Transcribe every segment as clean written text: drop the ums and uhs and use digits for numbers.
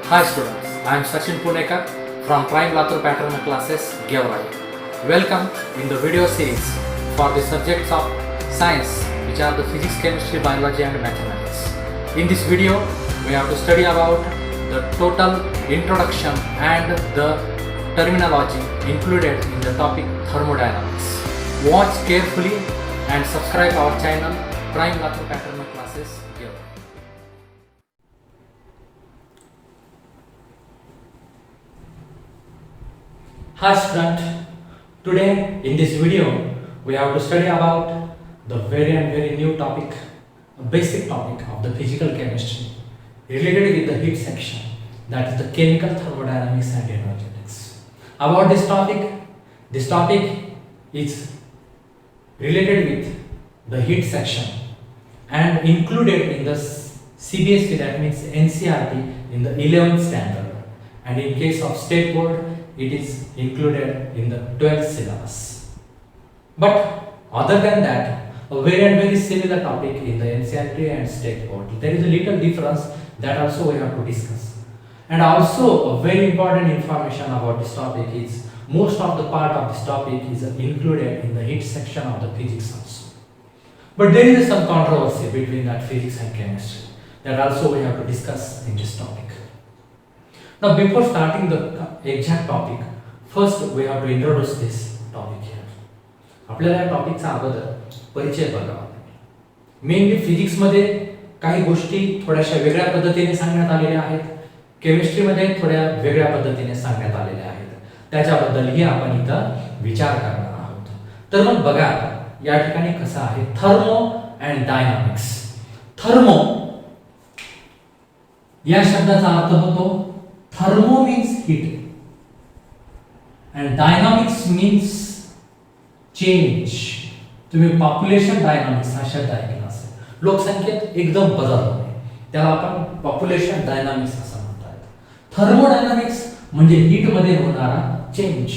Hi students, I am Sachin Punekar from Prime Latur Pattern Classes, Gevarai. Welcome in the video series for the subjects of science, which are the physics, chemistry, biology and mathematics. In this video, we have to study about the total introduction and the terminology included in the topic thermodynamics. Watch carefully and subscribe our channel Prime Latur Pattern Classes, Gevarai. Hi student, today in this video we have to study about the very new topic, a basic topic of the physical chemistry related with the heat section, that is the chemical thermodynamics and energetics. About this topic is related with the heat section and included in the CBSE, that means NCERT, in the 11th standard, and in case of state board it is included in the 12th syllabus. But other than that, a very similar topic in the NCERT and state board. There is a little difference that also we have to discuss. And also a very important information about this topic is most of the part of this topic is included in the heat section of the physics also. But there is some controversy between that physics and chemistry that also we have to discuss in this topic. Now before starting the exact topic, first we have to introduce this topic here. आपल्याला या टॉपिकचा अगोदर परिचय बघावा. Mainly physics मध्ये काही गोष्टी थोड्याशा वेगळ्या पद्धतीने सांगण्यात आलेल्या आहेत, केमिस्ट्री मध्ये थोड्या वेगळ्या पद्धतीने सांगण्यात आलेल्या आहेत. त्याच्याबद्दलही आपण इथं विचार करणार आहोत. तर मग बघा आता या ठिकाणी कसं आहे, थर्मो अँड डायनामिक्स. थर्मो या शब्दाचा अर्थ होतो thermo means heat and dynamics means change. तुम्ही पॉप्युलेशन डायनामिक्स हा शब्द ऐकला असेल. लोकसंख्येत एकदम बदल होणे त्याला आपण पॉप्युलेशन डायनामिक्स असं म्हणतात. थर्मोडायनामिक्स म्हणजे हीट मध्ये होणारा चेंज,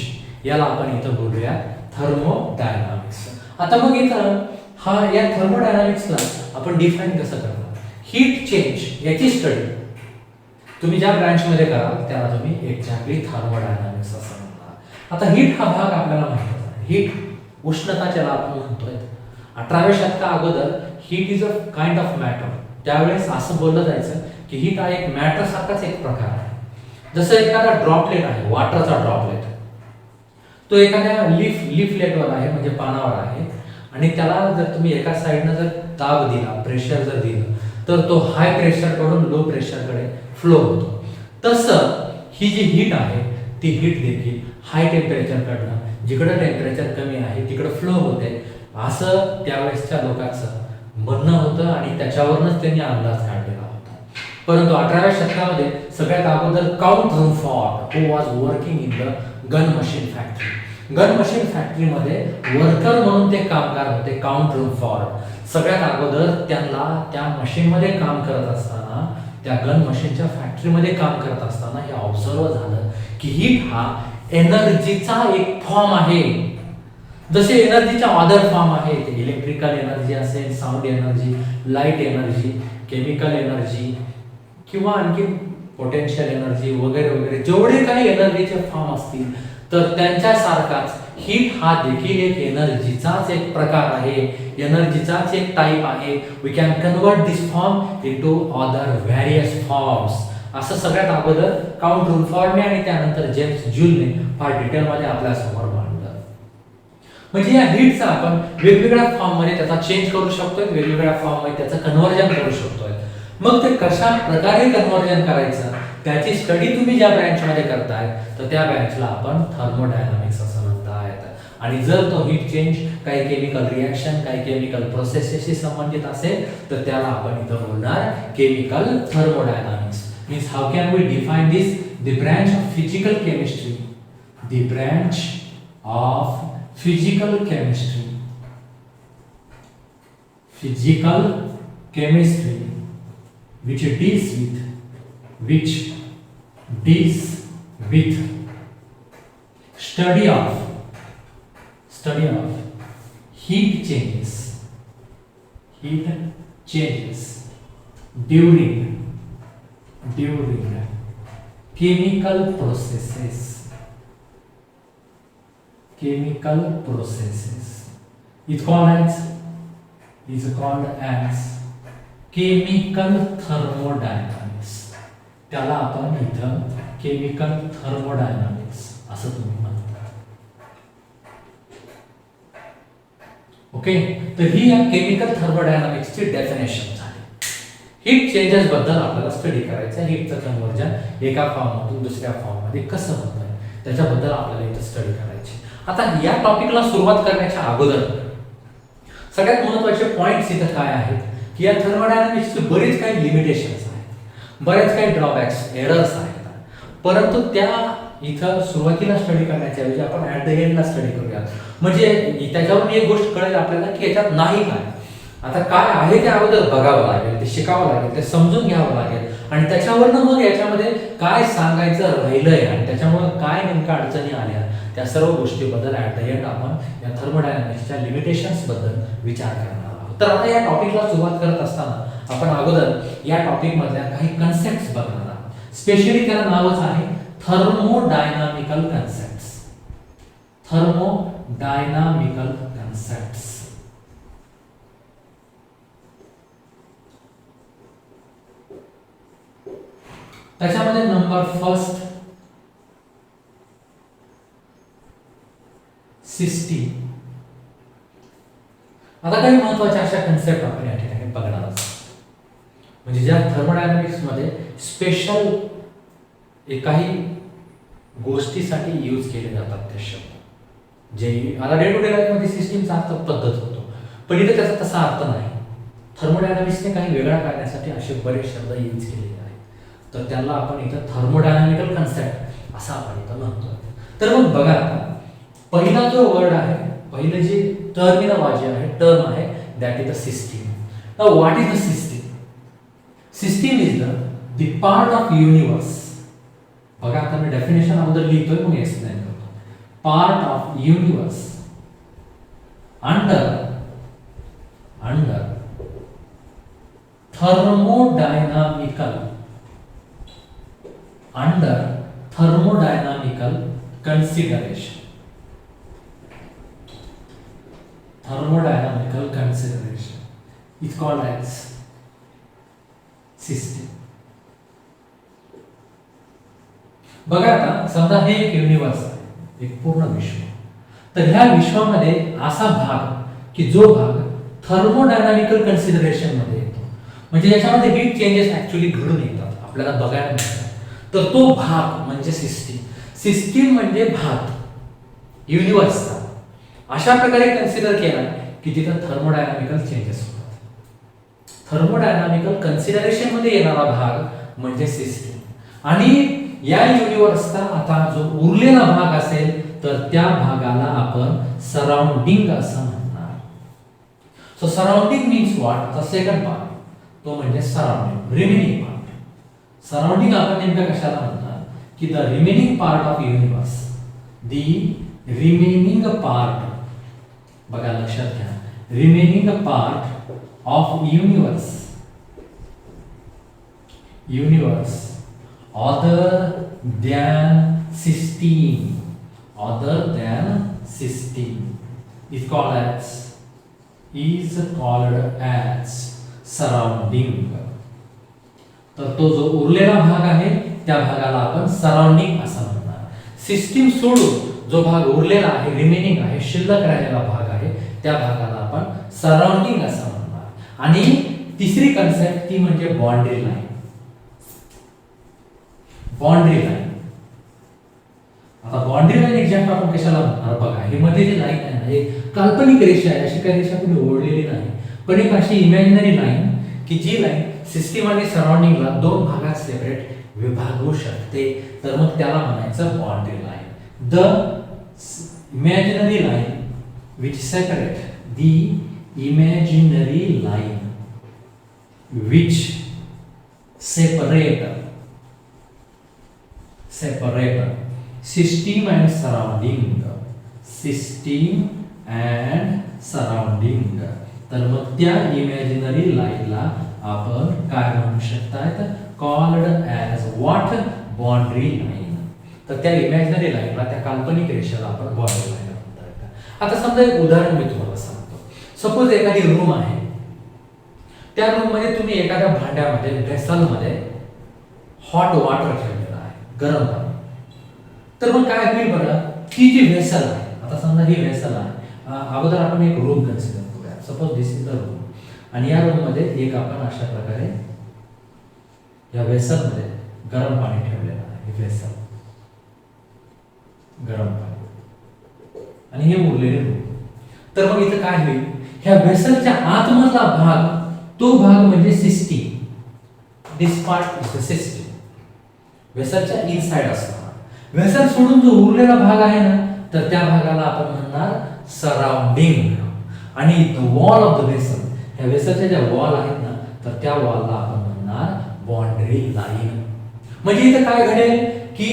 याला आपण इथं बोलूया थर्मोडायनामिक्स. आता मग इथं हा या थर्मोडायनामिक्सला आपण डिफाइन कसं करणार, हीट चेंज याची स्टडी तुम्ही ज्या ब्रांच मध्ये कराल त्याला तुम्ही एक्झॅक्टली थर्मोडायनामिक्स असं म्हणणार. आता हीट हा भाग आपल्याला माहिती आहे. हीट उष्णता ज्याला आपण म्हणतोय. 18व्या शतका अगोदर heat is a kind of matter. त्यावेळेस असं बोललं जायचं की हीट हा एक मॅटर सारखाच एक प्रकार आहे. जसं एखादा ड्रॉपलेट आहे, वॉटरचा ड्रॉपलेट, तो एखाद्या लीफलेटवर आहे म्हणजे पानावर आहे, आणि त्याला जर तुम्ही एका साइडनं जर दाब दिला, प्रेशर जर दिलं, तर तो हाय प्रेशर कडून लो प्रेशर कडे फ्लो होतो. तसं ही जी हीट आहे ती हीट देखील हाय टेम्परेचर कडनं जिकडे टेम्परेचर कमी आहे तिकडे फ्लो होते, असं त्यावेळेसच्या लोकांचं म्हणणं होतं आणि त्याच्यावरूनच त्यांनी अंदाज काढलेला होता. परंतु 18व्या शतकामध्ये सगळ्यात अगोदर count Rumford who was working in the gun machine factory, gun machine फॅक्टरीमध्ये वर्कर म्हणून ते कामगार होते. काउंट रुमफॉर्ड सगळ्यात अगोदर त्यांना त्या मशीनमध्ये काम करत असताना, त्या गन मशीनच्या फॅक्टरीमध्ये काम करत असताना हे ऑब्झर्व झालं की हीट हा एनर्जीचा एक फॉर्म आहे. जसे एनर्जीच्या अदर फॉर्म आहेत, इलेक्ट्रिकल एनर्जी असेल, sound energy, light energy, chemical energy किंवा आणखी पोटेन्शियल एनर्जी वगैरे वगैरे जेवढे काही एनर्जीचे फॉर्म असतील, तर त्यांच्यासारखाच हीट हा देखील एक एनर्जीचाच एक प्रकार आहे, एनर्जीचाच एक टाइप आहे. We can convert this form into other various forms. असं सगळ्यात अगोदर काउंट रुमफॉर्डने आणि त्यानंतर जेम्स जूलने फार डिटेलमध्ये आपल्या समोर मांडलं. म्हणजे या हीटचा आपण वेगवेगळ्या फॉर्म मध्ये त्याचा चेंज करू शकतोय, वेगवेगळ्या फॉर्म मध्ये त्याचं कन्वर्जन करू शकतोय. मग ते कशा प्रकारे कन्वर्जन करायचं त्याची स्टडी तुम्ही ज्या ब्रँच मध्ये करताय तर त्या ब्रँचला आपण थर्मोडायनामिक्स असं म्हणतात. आणि जर तो हीट चेंज काही केमिकल रिएक्शन, काही केमिकल प्रोसेसशी संबंधित असेल तर त्याला आपण इथं बोलणार chemical thermodynamics. Means how can we define this, the branch of physical chemistry, the branch of physical chemistry, physical chemistry which deals with study of heat changes during chemical processes. Chemical processes is called as chemical thermodynamics. त्याला आपण इथं chemical thermodynamics असं तुम्ही म्हणता. Okay, तर ही या chemical थर्मोडायनामिक्सची definition झाली. Heat changes बद्दल आपल्याला स्टडी करायचं आहे. हीटचं कन्वर्जन एका फॉर्म मधून दुसऱ्या फॉर्म मध्ये कसं होतं त्याच्याबद्दल आपल्याला इथं स्टडी करायची. आता या टॉपिकला सुरुवात करण्याच्या अगोदर सगळ्यात महत्त्वाचे पॉइंट्स इथं काय आहेत की या थर्मोडायनामिक्सचे बरेच काही लिमिटेशन्स आहेत, बरेच काही ड्रॉबॅक्स, एरर्स आहेत. परंतु त्या इथं सुरुवातीला स्टडी करण्याच्या ऐवजी आपण ऍट द एंडला स्टडी करूया. म्हणजे त्याच्यावरून एक गोष्ट कळेल आपल्याला की याच्यात नाही काय, आता काय आहे ते अगोदर बघावं लागेल, ते शिकावं लागेल, ते समजून घ्यावं लागेल आणि त्याच्यावरनं मग याच्यामध्ये काय सांगायचं राहिलंय आणि त्याच्यामुळे काय नेमक्या अडचणी आल्या त्या सर्व गोष्टीबद्दल ऍट द एंड आपण या थर्मोडायनामिक्सच्या लिमिटेशन्स बद्दल विचार करणार आहोत. तर आता या टॉपिकला सुरुवात करत असताना आपण अगोदर या टॉपिक मधल्या काही कन्सेप्ट्स बघणार आहोत. स्पेशली त्याला नावच आहे थर्मोडायनामिकल कन्सेप्ट्स. थर्मोडायनामिकल कन्सेप्ट्स. त्याच्यामध्ये नंबर फर्स्ट सिस्टीम. आता काही महत्त्वाच्या अशा कन्सेप्ट आपण या ठिकाणी बघणार आहोत म्हणजे ज्या थर्मोडायनामिक्स मध्ये स्पेशल काही गोष्टीसाठी यूज केले जातात ते शब्द. जे आता डे टू डे लाईफ मध्ये सिस्टीमचा अर्थ पद्धत होतो, पण इथे त्याचा तसा अर्थ नाही. थर्मोडायनामिक्सने काही वेगळा करण्यासाठी असे बरेच शब्द यूज केलेले आहेत, तर त्याला आपण इथं थर्मोडायनामिकल कन्सेप्ट असं आपण इथं म्हणतो. तर मग बघा आता पहिला जो वर्ड आहे, पहिलं जे टर्मिनॉलॉजी आहे, टर्म आहे, that is the system. Now what is the system? System is the part of universe. बघा आता मी डेफिनेशन अगोदर लिहितोय मग एक्सप्लेन करतो. Part of universe under thermodynamical consideration. Thermodynamical consideration is called as system. बघा आता समजा हे एक युनिवर्स आहे, एक पूर्ण विश्व. तर ह्या विश्वामध्ये असा भाग की जो भाग थर्मोडायनामिकल कन्सिडरेशन मध्ये येतो, म्हणजे याच्यामध्ये हीट चेंजेस ऍक्च्युअली घडून येतात, आपल्याला बघायला मिळतात. तर तो भाग म्हणजे सिस्टीम. सिस्टीम म्हणजे भाग युनिवर्सचा अशा प्रकारे कन्सिडर केला की तिथं थर्मोडायनामिकल चेंजेस होतात. थर्मोडायनामिकल कन्सिडरेशन मध्ये येणारा भाग म्हणजे सिस्टीम. आणि या युनिवर्सचा आता जो उरलेला भाग असेल तर त्या भागाला आपण सराउंडिंग असं म्हणणार. So surrounding means what? आता सेकंड पार्ट तो म्हणजे सराउंडिंग, रिमेनिंग पार्ट. सराउंडिंग आपण नेमकं कशाला म्हणतात की the remaining part of universe, the remaining part. बघा लक्षात घ्या, remaining part of universe other than system is called as surrounding. तर तो जो उरलेला भाग आहे त्या भागाला आपण सराउंडिंग असं म्हणणार. सिस्टीम सोडून जो भाग उरलेला आहे, रिमेनिंग आहे, शिल्लक राहिलेला भाग आहे, त्या भागाला आपण सराउंडिंग असं म्हणणार. आणि तिसरी कन्सेप्ट ती म्हणजे बाउंड्री लाईन. बाउंड्री लाईन, आता बाउंड्री लाईन एक्झॅक्ट आपण कशाला म्हणणार? बघा हे मध्ये जी लाईन आहे ना, हे काल्पनिक रेषा आहे, अशी काही रेषा कोणी ओढलेली नाही, पण एक अशी इमॅजिनरी लाईन की जी लाईन सिस्टीम आणि सराउंडिंगला दोन भागात सेपरेट विभागू शकते, तर मग त्याला म्हणायचं boundary line. The imaginary line which separate the imaginary line which separate system and surrounding. तर मग त्या इमॅजिनरी लाईनला आपण काय म्हणू शकतात? Called as what? Boundary line. तर त्या इमॅजिनरी लाईनला, त्या काल्पनिक रेषेला आपण बाउंड्री लाईन म्हणतात. आता समजा एक उदाहरण मी तुम्हाला सांगतो. सपोज एखादी रूम आहे, त्या रूम मध्ये तुम्ही एखाद्या भांड्यामध्ये, व्हेसलमध्ये हॉट वॉटर ठेवलेलं आहे, गरम पाणी. तर मग काय होईल बघा, ही जी व्हेसल आहे, आता समजा ही व्हेसल आहे, अगोदर आपण एक रूम कन्सिडर करूया. Suppose this is the room, आणि या रूम मध्ये एक आपण अशा प्रकारे या व्हेसल मध्ये गरम पाणी ठेवलेलं आहे. व्हेसल, गरम पाणी, आणि हे उरलेले रूम. तर मग इथं काय होईल, ह्या व्हेसलच्या आतमधला भाग, तो भाग म्हणजे system. This part is the system. व्हेसलच्या इनसाइड असणार. व्हेसल सोडून जो उरलेला भाग आहे ना, तर त्या भागाला आपण म्हणणार सराउंडिंग. आणि the wall of the vessel, ह्या व्हेसलच्या ज्या वॉल आहेत ना, तर त्या वॉलला आपण म्हणणार बाउंड्री लाईन. म्हणजे इथं काय घडेल की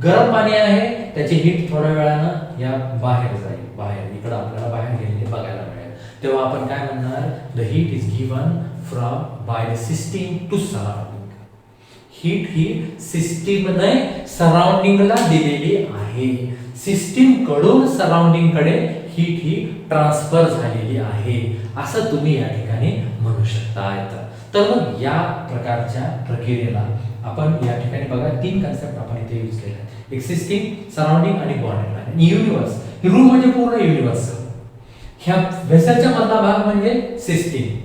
गरम पाणी आहे, त्याची हीट थोड्या वेळानं या बाहेर जाईल, बाहेर इकडे आपल्याला बाहेर गेलेले बघायला मिळेल. तेव्हा आपण काय म्हणणार, the heat is given from by the system to surrounding. Heat ही सिस्टीमने सराउंडिंगला दिलेली आहे. सिस्टीम कडून सराउंडिंग कडे हीट ही ट्रान्सफर झालेली आहे, असं तुम्ही या ठिकाणी म्हणू शकता. तर मग या प्रकारच्या प्रक्रियेला आपण या ठिकाणी बघा, तीन कन्सेप्ट आपण इथे यूज केले आहेत. एक सिस्टीम, सराउंडिंग आणि बाउंड्री लाईन. युनिवर्स, रूम म्हणजे पूर्ण युनिवर्स. ह्या व्हेसलच्या मधला भाग म्हणजे सिस्टीम,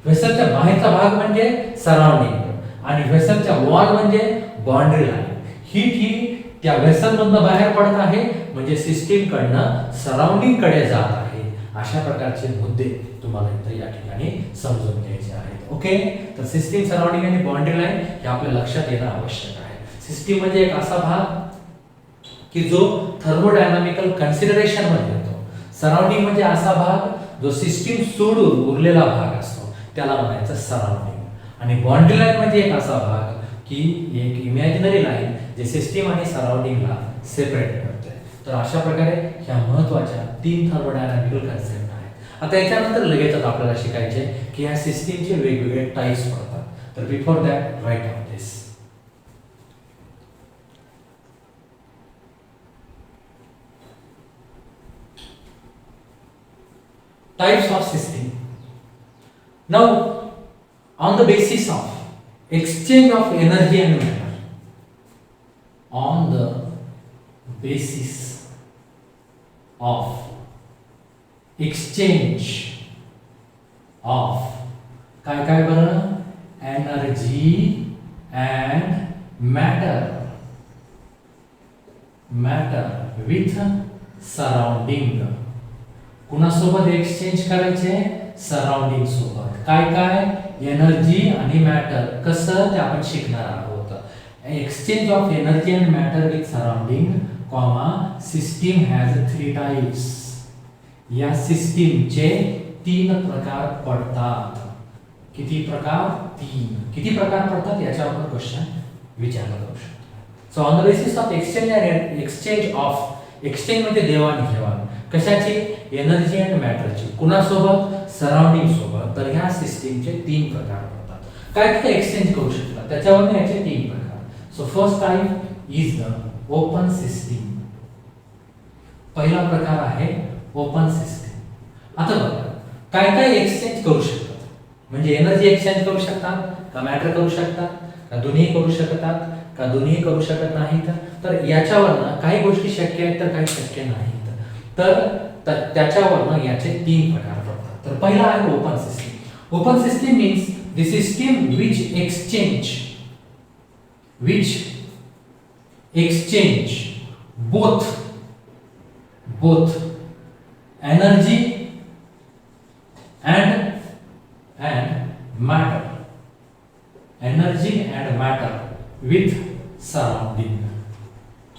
व्हेसलच्या बाहेरचा भाग म्हणजे सराउंडिंग, आणि व्हेसलच्या वॉल म्हणजे बाउंड्री लाईन. हीट ही त्या व्हेसल मधनं बाहेर पडत आहे, म्हणजे सिस्टीम कडनं सराउंडिंग कडे जात आहे. अशा प्रकारचे मुद्दे तुम्हाला इथे या ठिकाणी समजून घ्यायचे आहेत. ओके, तर सिस्टीम, सराउंडिंग आणि बाउंड्री लाईन हे आपल्या लक्षात येणं आवश्यक आहे. सिस्टीम म्हणजे एक असा भाग की जो थर्मोडायनामिकल कन्सिडरेशन मध्ये येतो. सराउंडिंग म्हणजे असा भाग जो सिस्टीम सोडून उरलेला भाग असतो, त्याला म्हणायचं सराउंडिंग. आणि बाउंड्री लाईन म्हणजे एक असा भाग की एक इमॅजिनरी लाईन जे सिस्टीम आणि सराउंडिंगला सेपरेट करते. तर अशा प्रकारे ह्या महत्त्वाच्या तीन थर्मोडायनामिकल कन्सेप्ट आहेत. आता याच्यानंतर लगेचच आपल्याला शिकायचे की ह्या सिस्टीमचे वेगवेगळे टाइप्स पडतात. तर before that write on this. Types of system. Now, on the basis of exchange of energy and matter, on the basis of exchange of काय काय बरं, energy and matter with surrounding. कुणासोबत एक्सचेंज करायचे, surrounding सोबत. काय काय, energy आणि matter. कसं ते आपण शिकणार आहोत. Exchange of energy and matter with surrounding, comma system has 3 types. या सिस्टीमचे 3 प्रकार पडतात. किती प्रकार? 3. किती प्रकार पडतात याच्यावर क्वेश्चन विचारला जाऊ शकतो. So on the basis of exchange of, exchange म्हणजे देवाणघेवाण. कशाची? एनर्जी अँड मॅटरची. कुणासोबत? सराउंडिंग सोबत. तर ह्या सिस्टीमचे 3 प्रकार पडतात. काय काय एक्सचेंज करू शकतात त्याच्यावर याचे 3 प्रकार. So first type is the open system. पहिला प्रकार आहे ओपन सिस्टीम. आता बघा काय काय एक्सचेंज करू शकतात. म्हणजे एनर्जी एक्सचेंज करू शकतात का, मॅटर करू शकतात का, दोन्ही करू शकतात का, दोन्ही करू शकत नाहीत. तर याच्यावरनं काही गोष्टी शक्य आहेत तर काही शक्य नाहीत. तर त्याच्यावरनं याचे 3 प्रकार पडतात. तर पहिला आहे open system. Open system means the system which exchange both energy and matter, energy and matter with surrounding.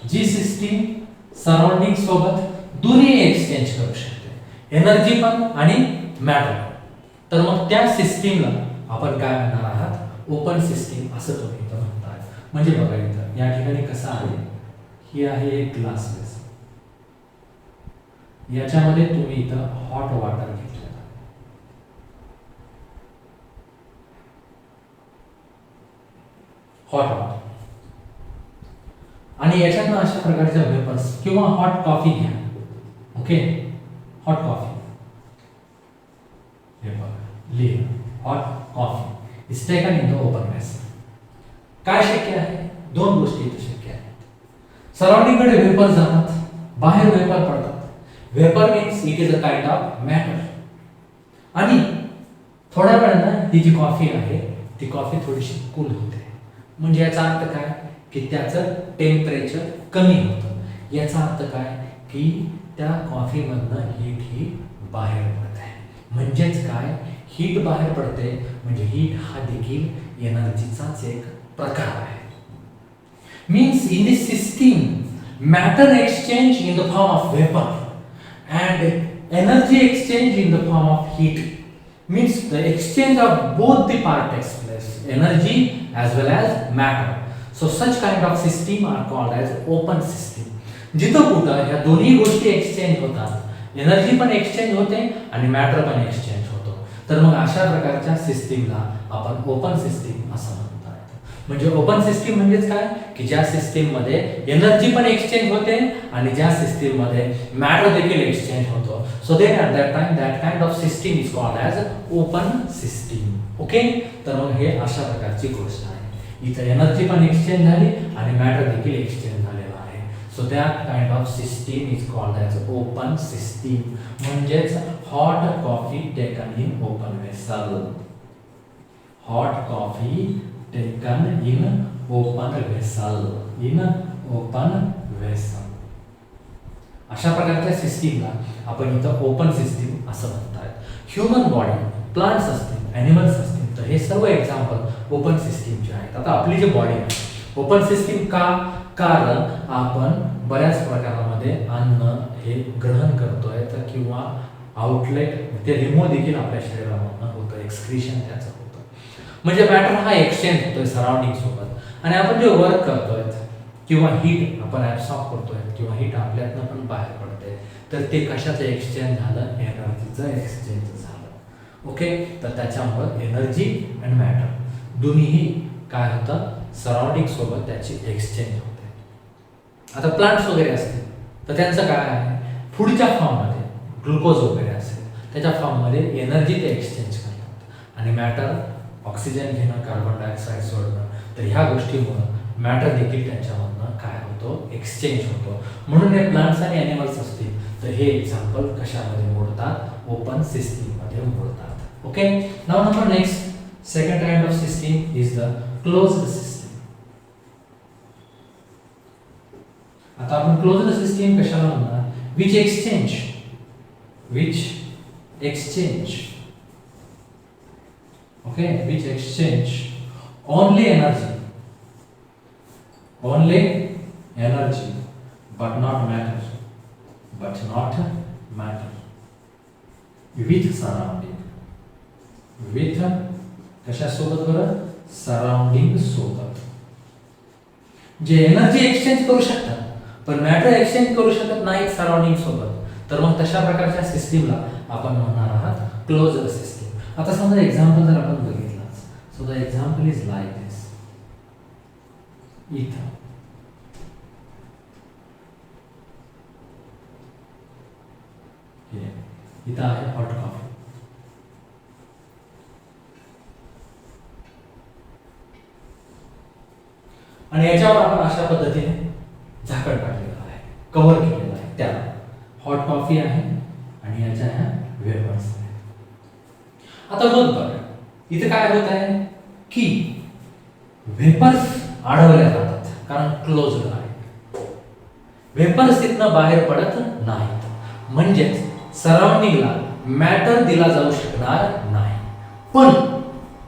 जी सिस्टीम सराउंडिंग सोबत दोन्ही एक्सचेंज करू शकते, एनर्जी पण आणि मॅटर. तर मग त्या सिस्टीमला आपण काय म्हणणार आहात, ओपन सिस्टीम असं तुम्ही इथं म्हणताय. म्हणजे बघा इथं या ठिकाणी कसं आहे, ही आहे एक ग्लास वेसल. याच्यामध्ये तुम्ही इथं हॉट वॉटर घेतलं, हॉट वॉटर. आणि याच्यातनं अशा प्रकारच्या वेपर्स किंवा हॉट कॉफी घ्या. ओके, हॉट कॉफी, हे बघा लिहिलं, hot coffee is taken in the open vessel. काय शक्य आहे? दोन गोष्टी इथे शक्य आहेत. सराउंडिंग कडे वेपर जातात, बाहेर वेपर पडतात. Vapour means it is a kind of matter. आणि थोड्या वेळानं ही जी कॉफी आहे ती कॉफी थोडीशी कूल होते. म्हणजे याचा अर्थ काय की त्याचं टेम्परेचर कमी होतं. याचा अर्थ काय की त्या कॉफीमधनं हीट ही बाहेर पडते. म्हणजेच काय, हीट बाहेर पडते म्हणजे हीट हा देखील एनर्जीचाच एक प्रकार आहे. Means in this system matter exchange in the form of vapour and energy exchange in the form of heat. Means the exchange of both the part takes place, energy as well as matter. So such kind of system are called as open system. जिथं कुठं ह्या दोन्ही गोष्टी exchange होतात, energy पण exchange होते आणि matter पण एक्सचेंज होतो, तर मग अशा प्रकारच्या सिस्टीमला आपण ओपन सिस्टीम असं म्हणतात. म्हणजे ओपन सिस्टीम म्हणजेच काय की ज्या सिस्टीम मध्ये एनर्जी पण एक्सचेंज होते आणि ज्या सिस्टीम मध्ये मॅटर देखील एक्सचेंज होतो. So then at that time that kind of system is called as open system. Okay, तर मग हे अशा प्रकारची गोष्ट आहे. इथे एनर्जी पण एक्सचेंज झाली आणि मॅटर देखील एक्सचेंज झालेला आहे. So that kind of system is called as open system. म्हणजेच hot coffee taken in open vessel. Hot coffee taken in open vessel. In open vessel. अशा प्रकारच्या सिस्टीमला आपण इथं ओपन सिस्टीम असं म्हणतात. ह्युमन बॉडी, प्लांट्स असतील, ॲनिमल्स असतील, तर हे सर्व एक्झाम्पल ओपन सिस्टीमचे आहेत. आता आपली जी बॉडी आहे ओपन सिस्टीम का? कारण आपण बऱ्याच प्रकारामध्ये अन्न हे ग्रहण करतोय तर किंवा आउटलेट ते रिमूव्ह देखील आपल्या शरीरामधून होतं, एक्सक्रीशन त्याचं होतं. म्हणजे मॅटर हा एक्सचेंज होतोय सराउंडिंग सोबत आणि आपण जे वर्क करतोय किंवा हीट आपण ऍब्सॉर्ब करतोय किंवा हीट आपल्यातनं पण बाहेर पडते, तर ते कशाचं एक्सचेंज झालं? एनर्जीचं एक्सचेंज झालं. ओके, तर त्याच्यामुळं एनर्जी आणि मॅटर दोन्हीही काय होतं? सराउंडिंग सोबत त्याची एक्सचेंज होते. आता प्लांट्स वगैरे असतील तर त्यांचं काय आहे? फूडच्या फॉर्ममध्ये ग्लुकोज वगैरे असेल त्याच्या फॉर्ममध्ये एनर्जी ते एक्सचेंज करतात आणि मॅटर ऑक्सिजन घेणं, कार्बन डायऑक्साईड सोडणं, तर ह्या गोष्टीमुळं मॅटर देखील त्यांच्यामधनं काय होतो? एक्सचेंज होतो. म्हणून हे प्लांट्स आणि ॲनिमल्स असतील तर हे एक्झाम्पल कशामध्ये मोडतात? ओपन सिस्टीममध्ये मोडतात. Okay, now number next second kind of system is the closed system. आता आपण क्लोज्ड सिस्टीम कशाला म्हणणार? Which exchange okay, which exchange only energy but not matter with कशा सोबत बरं? सराउंडिंग सोबत. जे एनर्जी एक्सचेंज करू शकतात पण मॅटर एक्सचेंज करू शकत नाहीत सराउंडिंग सोबत, तर मग तशा प्रकारच्या सिस्टीमला आपण म्हणणार आहात क्लोज्ड सिस्टीम. आता समजा एक्झाम्पल जर आपण बघितलं, so the example is like this. इथं आहे हॉट कॉफी. आणि याच्यावर आपण अशा पद्धतीने झाकण टाकलेलं आहे, कव्हर केलेलं आहे. त्याला हॉट कॉफी आहे आणि याच्या ह्या वेपर्स आहेत. आता बघ बघा इथे काय होत आहे की वेपर्स अडवल्या जातात कारण क्लोज्ड आहे. वेपर्स तिथनं बाहेर पडत नाहीत. म्हणजेच सराउंडिंगला मॅटर दिला जाऊ शकणार नाही.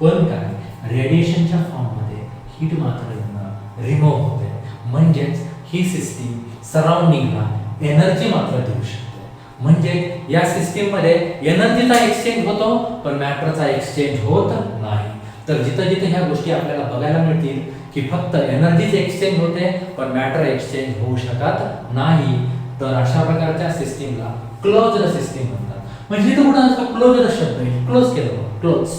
पण काय? रेडिएशनच्या फॉर्ममध्ये हीट मात्र रिमूव्ह होते. म्हणजेच ही सिस्टीम सराउंडिंगला एनर्जी मात्र देऊ शकते. म्हणजे या सिस्टीम मध्ये एनर्जीचा एक्सचेंज होतो पण मॅटरचा एक्सचेंज होत नाही. तर जिथे जिथे ह्या गोष्टी आपल्याला बघायला मिळतील की फक्त एनर्जीच एक्सचेंज होते पण मॅटर एक्सचेंज होऊ शकत नाही, तर अशा प्रकारच्या सिस्टीमला क्लोज्ड सिस्टीम म्हणतात. म्हणजे जिथे कुठं असतो क्लोज्ड शब्द क्लोज केलं क्लोज,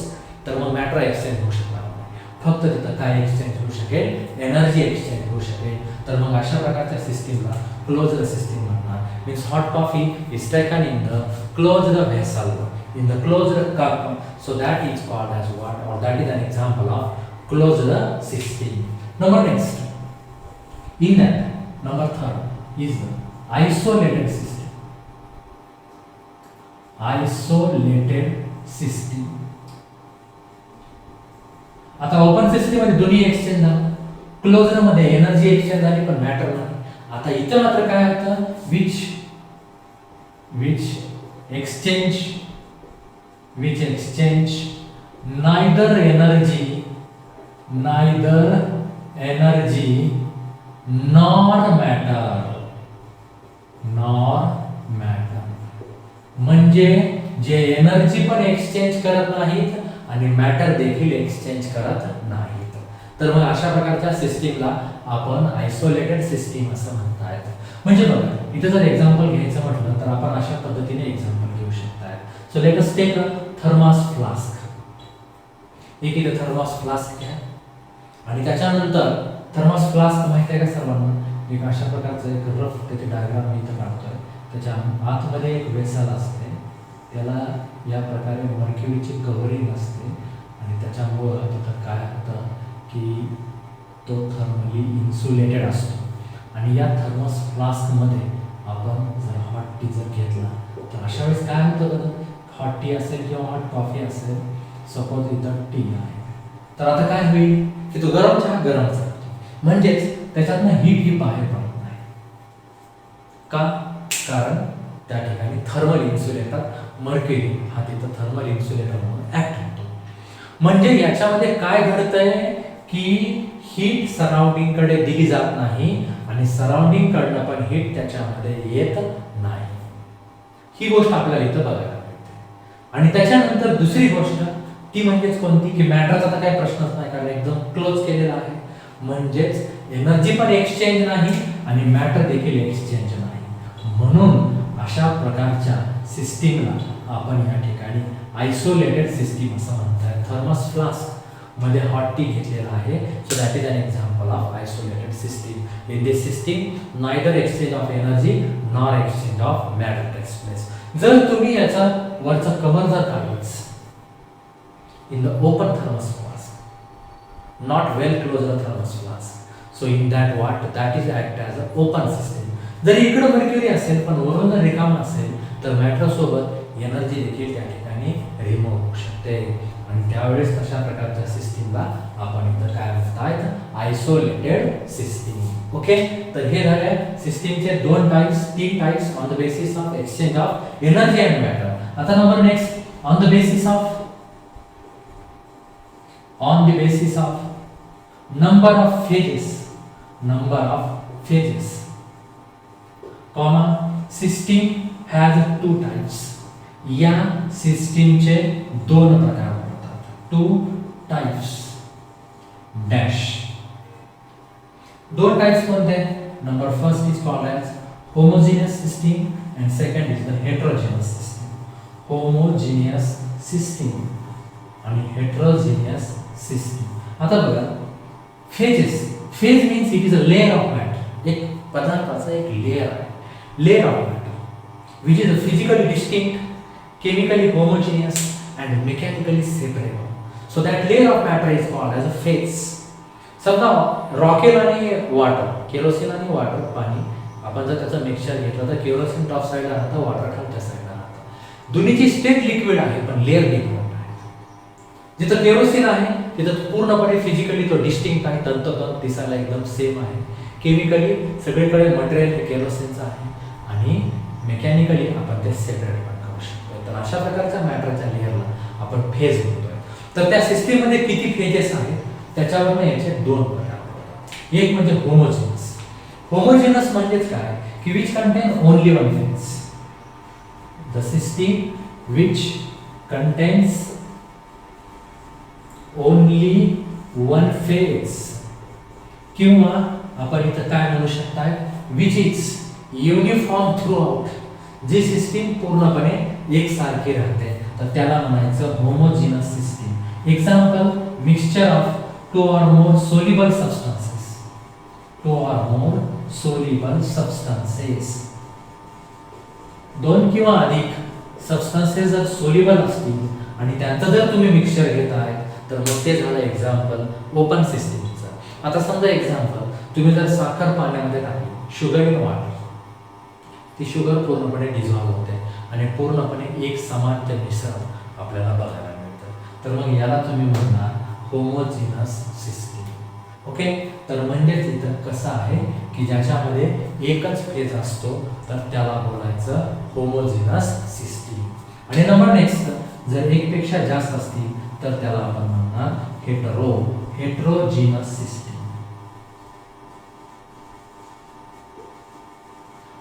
तर मग मॅटर एक्सचेंज होऊ शकणार नाही. फक्त तिथं काय एक्सचेंज होऊ शकेल, एनर्जी एक्सचेंज होऊ शकेल. तर मग अशा प्रकारच्या सिस्टीमला क्लोज्ड सिस्टीम म्हणणार. Means hot coffee is taken in the closed vessel, in the closed cup, so that is called as what, or that is an example of closed system. Number next, in that number third is the isolated system. Isolated system. आता open system मध्ये दोन्ही exchange झालं, closed मध्ये energy exchange झाली पण matter नाही. आता इथं मात्र काय होतं, which exchange neither energy nor matter. म्हणजे जे एनर्जी पण एक्सचेंज करत नाहीत आणि मॅटर देखील एक्सचेंज करत नाहीत. तर मग अशा प्रकारच्या सिस्टीमला आपण आयसोलेटेड सिस्टीम असं म्हणता येतं. म्हणजे बघा इथे जर एक्झाम्पल घ्यायचं म्हटलं तर आपण अशा पद्धतीने एक्झाम्पल घेऊ शकता. So let us take a thermos flask. एक इथे थर्मास फ्लास्क घ्या आणि त्याच्यानंतर थर्मास फ्लास्क माहिती आहे का सर्वांना, एक अशा प्रकारचं एक रफ त्याची डायग्राम मी इथं काढतोय. त्याच्या आतमध्ये एक वेसल असते, त्याला या प्रकारे मर्क्युरीची कव्हरिंग असते आणि त्याच्यामुळं तिथं काय होतं की तो थर्मली इन्सुलेटेड असतो. आणि या थर्मस फ्लास्कमध्ये आपण जर हॉट टी जर घेतला तर अशा वेळेस काय होतं बघा, हॉट टी असेल किंवा हॉट कॉफी असेल, सपोज इथं टी आहे, तर आता काय होईल की तो गरम चहा गरमच राहतो, म्हणजेच त्याच्यातनं हीट ही बाहेर पडत नाही. का? कारण त्या ठिकाणी थर्मल इन्सुलेटर मर्क्युरी हा तिथं थर्मल इन्सुलेटर म्हणून ऍक्ट होतो. म्हणजे याच्यामध्ये काय घडतंय की हीट सराउंडिंग कडे दिली जात नाही आणि सराउंडिंग कडनं पण हीट त्याच्यामध्ये येत नाही. ही गोष्ट आपल्याला इथं बघायला मिळते. आणि त्याच्यानंतर दुसरी गोष्ट ती म्हणजेच कोणती की मॅटरचा तर काही प्रश्नच नाही, कारण एकदम क्लोज केलेला आहे. म्हणजेच एनर्जी पण एक्सचेंज नाही आणि मॅटर देखील एक्सचेंज नाही. म्हणून अशा प्रकारच्या सिस्टीमला आपण या ठिकाणी आयसोलेटेड सिस्टीम असं म्हणतात. थर्मस फ्लास्क मध्ये हॉट टी घेतलेला आहे, so that is an example of isolated system. In this system neither exchange of energy nor exchange of matter takes place. जर तुम्ही याचा वरचा कव्हर जर काढलास in the open thermos flask, not well closed thermos flask, so in that what that is act as a open system. जरी इकडे mercury असेल पण वरून जर रिकाम असेल तर मॅटर सोबत एनर्जी देखील त्या ठिकाणी रिमूव्ह होऊ शकते आणि त्यावेळेस तशा प्रकारच्या सिस्टीमला आपण इथं काय म्हणतात, आयसोलेटेड सिस्टीम. ओके, तर हे झाले सिस्टीमचे दोन टाइप्स, तीन types on the basis of exchange of energy and matter. आता number next on the basis of number of phases, comma system has two types. या सिस्टीमचे दोन प्रकार होतात, two types dash. दोन टाइप्स कोणते? Number first is called as homogeneous system and second is the heterogeneous system. homogeneous system आणि heterogeneous system. आता बघा phases, phase means it is a layer of matter. एक पदार्थाचा एक लेयर आहे, layer of matter which is a physically distinct, chemically homogeneous and mechanically separable. So that layer of matter is called as a phase. समजा रॉकेल आणि water, kerosene आणि water पाणी, आपण जर त्याचं मिक्सचर घेतलं तर केरोसिन टॉप साईडला राहतं, वॉटर खालच्या साईडला राहतं. दोन्हीची स्टेट लिक्विड आहे पण लेयर डिफरंट आहे. जिथं केरोसिन आहे तिथं पूर्णपणे फिजिकली तो डिस्टिंक्ट आहे, तंतोतंत दिसायला एकदम सेम आहे. केमिकली सगळीकडे मटेरियल हे केरोसिनचं आहे आणि मेकॅनिकली आपण ते सेपरेट पण करू शकतो. तर अशा प्रकारच्या मॅटरच्या लेयरला आपण फेज म्हणतोय. तर त्या सिस्टीममध्ये किती फेजेस आहेत त्याच्यावरनं याचे दोन प्रकार होतात. एक म्हणजे होमोजेनस. होमोजेनस म्हणजेच काय की which contain only one phase. The system which contains only one phase, किंवा आपण इथं काय म्हणू शकताय which is uniform throughout. जी सिस्टीम पूर्णपणे एकसारखी राहते तर त्याला म्हणायचं homogeneous system. Example mixture of two or more soluble substances, two or more soluble substances, दोन किंवा अधिक सबस्टन्सेस जर सोल्युबल असतील आणि त्यांचं जर तुम्ही मिक्सचर घेताय तर मग ते झालं एक्झाम्पल ओपन सिस्टीमचं. आता समजा एक्झाम्पल तुम्ही जर साखर पाण्यामध्ये टाकली, शुगर इन वॉटर, ती शुगर पूर्णपणे डिझॉल्व्ह होते आणि पूर्णपणे एक समान ते मिश्रण आपल्याला बघायला मिळतं. तर मग याला तुम्ही म्हणणार होमोजिनस सिस्टीम. ओके, तर म्हणजेच इथं कसं आहे की ज्याच्यामध्ये एकच फेज असतो तर त्याला बोलायचं होमोजिनस सिस्टीम. आणि नंबर नेक्स्ट, जर एकपेक्षा जास्त असतील तर त्याला आपण म्हणणार हेटेरोजिनस सिस्टीम.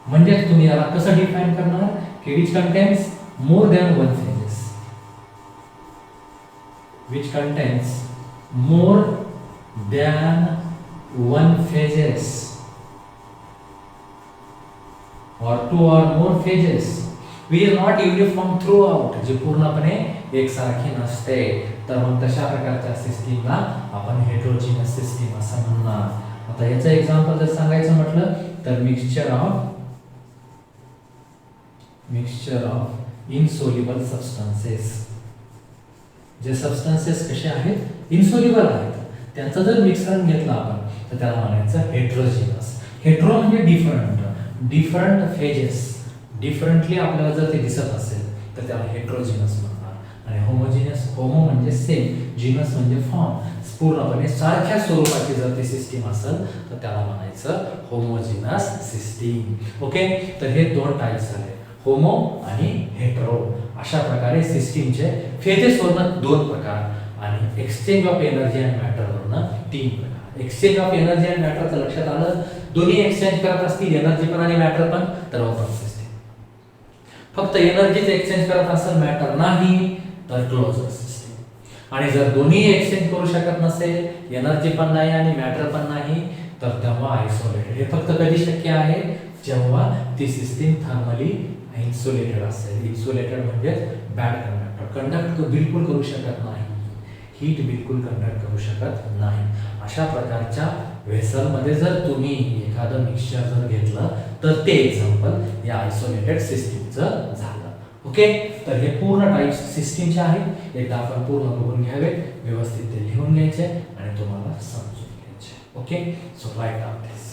म्हणजे तुम्ही याला कसं डिफाइन करणार की which contains more than one phases, which contains more than one phases or two or more phases, we is not uniform throughout, जे पूर्णपणे एकसारखी नसते. तर मग तशा प्रकारच्या सिस्टीमला आपण हेटेरोजिनस सिस्टीम असं म्हणणार. आता याचं एक्झाम्पल जर सांगायचं म्हटलं तर मिक्सचर ऑफ इनसोल्युबल सबस्टन्सेस. जे सबस्टन्सेस कसे आहेत, इनसोल्युबल आहेत, त्यांचं जर मिश्रण घेतलं आपण तर त्याला म्हणायचं हेटेरोजिनस. हेटेरो म्हणजे डिफरंट फेजेस, डिफरंटली आपल्याला जर ते दिसत असेल तर त्याला हेटेरोजिनस म्हणणार. आणि होमोजिनस, होमो म्हणजे सेम, जिनस म्हणजे फॉर्म, पूर्णपणे सारख्या स्वरूपाची जर ती सिस्टीम असेल तर त्याला म्हणायचं होमोजिनस सिस्टीम. ओके, तर हे दोन टाइप्स झाले, होमो आणि हेटेरो. अशा प्रकारे सिस्टीमचे फेजेसवरनं दोन प्रकार आणि एक्सचेंज ऑफ एनर्जी अँड मॅटरवरनं तीन प्रकार. एक्सचेंज ऑफ एनर्जी अँड मॅटरचं लक्षात आलं, दोन्ही एक्सचेंज करत असतील, एनर्जी पण आणि मॅटर पण, तर ओपन सिस्टीम. फक्त एनर्जीच एक्सचेंज करत असेल, मॅटर नाही, तर क्लोज्ड सिस्टीम. आणि जर दोन्ही एक्सचेंज करू शकत नसेल, एनर्जी पण नाही आणि मॅटर पण नाही, तर तेव्हा आयसोलेटेड. हे फक्त कधी शक्य आहे, जेव्हा ती सिस्टीम थर्मली इन्सुलेटेड असेल. इन्सुलेटेड म्हणजे बॅड कंडक्टर, कंडक्ट बिलकुल करू शकत नाही, हीट बिलकुल कंडक्ट करू शकत नाही. अशा प्रकारच्या व्हेसलमध्ये जर तुम्ही एखादं मिक्सचर जर घेतलं तर ते एक्झाम्पल या आयसोलेटेड सिस्टीमचं झालं. ओके, तर हे पूर्ण टाइप्स सिस्टीमचे आहेत. एकदा आपण पूर्ण बघून घ्यावेत, व्यवस्थित ते लिहून घ्यायचे आणि तुम्हाला समजून घ्यायचे. ओके, सो राईट डाऊन दिस.